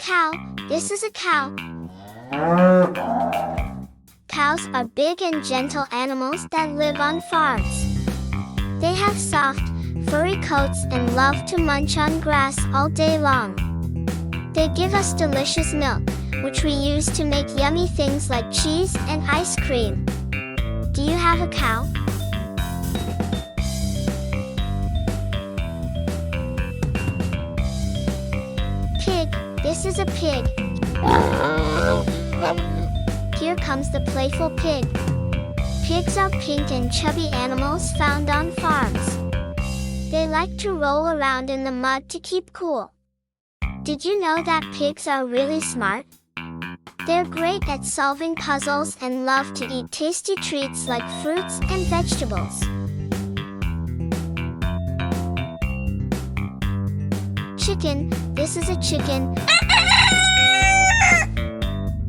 cow. This is a cow. Cows are big and gentle animals that live on farms. They have soft, furry coats and love to munch on grass all day long. They give us delicious milk, which we use to make yummy things like cheese and ice cream. Do you have a cow? Pig. This is a pig. Here comes the playful pig. Pigs are pink and chubby animals found on farms. They like to roll around in the mud to keep cool. Did you know that pigs are really smart? They're great at solving puzzles and love to eat tasty treats like fruits and vegetables. Chicken. This is a chicken.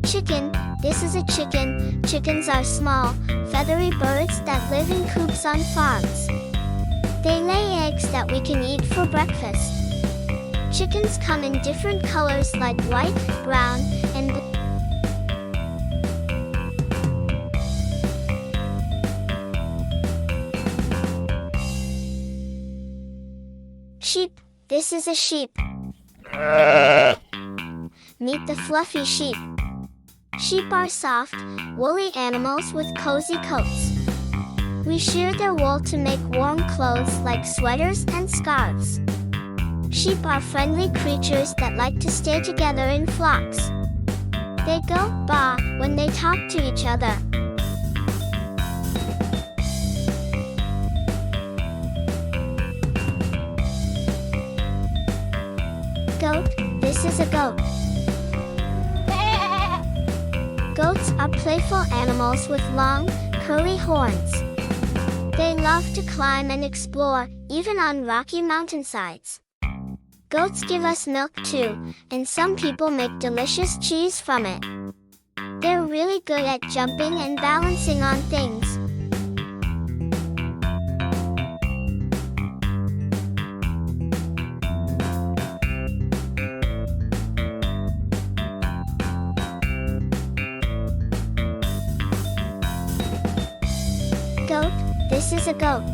Chicken. This is a chicken. Chickens are small, feathery birds that live in coops on farms. They lay eggs that we can eat for breakfast. Chickens come in different colors like white, brown, and blue. Sheep. This is a sheep. Meet the fluffy sheep. Sheep are soft, woolly animals with cozy coats. We shear their wool to make warm clothes like sweaters and scarves. Sheep are friendly creatures that like to stay together in flocks. They go baa when they talk to each other. Goat. This is a goat. Goats are playful animals with long, curly horns. They love to climb and explore, even on rocky mountainsides. Goats give us milk too, and some people make delicious cheese from it. They're really good at jumping and balancing on things. Goat. This is a goat.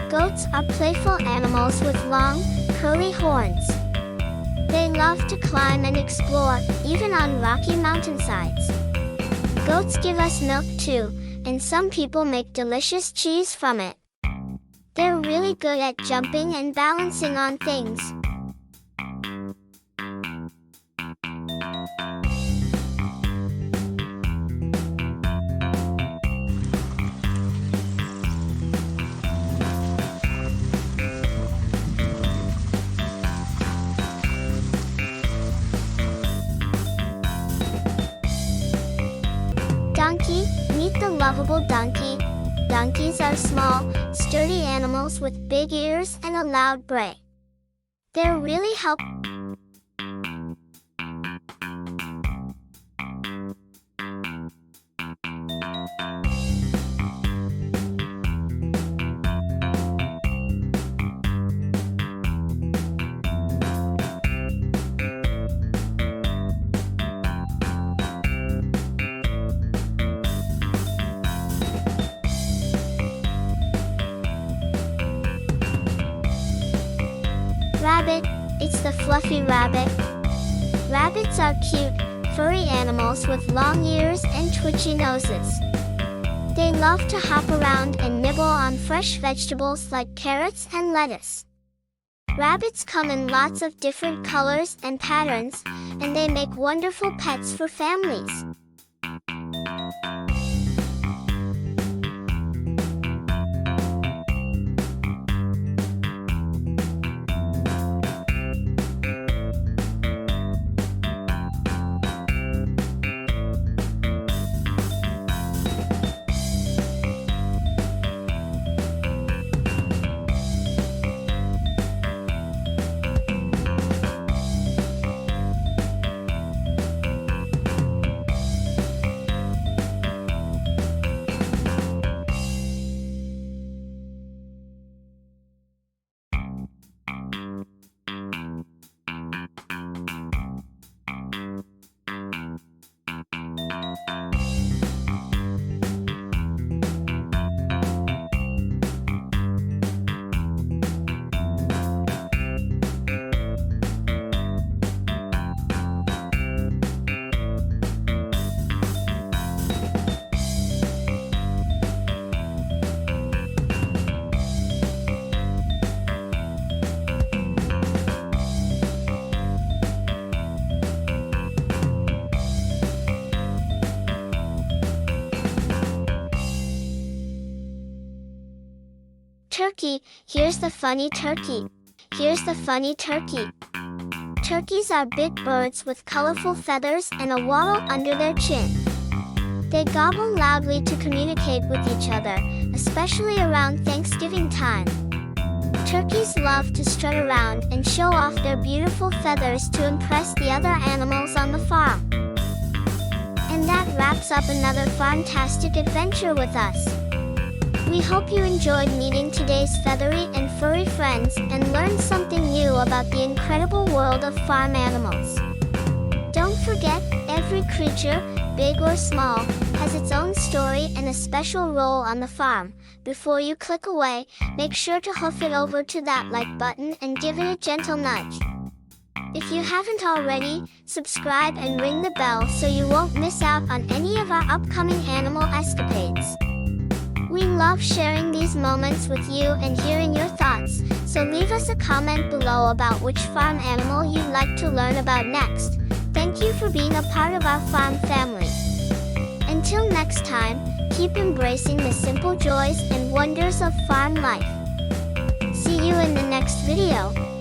Goats are playful animals with long, curly horns. They love to climb and explore, even on rocky mountainsides. Goats give us milk too, and some people make delicious cheese from it. They're really good at jumping and balancing on things. Donkey. Meet the lovable donkey. Donkeys are small, sturdy animals with big ears and a loud bray. They're really helpful. Rabbit. It's the fluffy rabbit. Rabbits are cute, furry animals with long ears and twitchy noses. They love to hop around and nibble on fresh vegetables like carrots and lettuce. Rabbits come in lots of different colors and patterns, and they make wonderful pets for families. turkey, here's the funny turkey. Here's the funny turkey. Turkeys are big birds with colorful feathers and a wattle under their chin. They gobble loudly to communicate with each other, especially around Thanksgiving time. Turkeys love to strut around and show off their beautiful feathers to impress the other animals on the farm. And that wraps up another fantastic adventure with us. We hope you enjoyed meeting today's feathery and furry friends and learned something new about the incredible world of farm animals. Don't forget, every creature, big or small, has its own story and a special role on the farm. Before you click away, make sure to hoof it over to that like button and give it a gentle nudge. If you haven't already, subscribe and ring the bell so you won't miss out on any of our upcoming animal escapades. We love sharing these moments with you and hearing your thoughts, so leave us a comment below about which farm animal you'd like to learn about next. Thank you for being a part of our farm family. Until next time, keep embracing the simple joys and wonders of farm life. See you in the next video.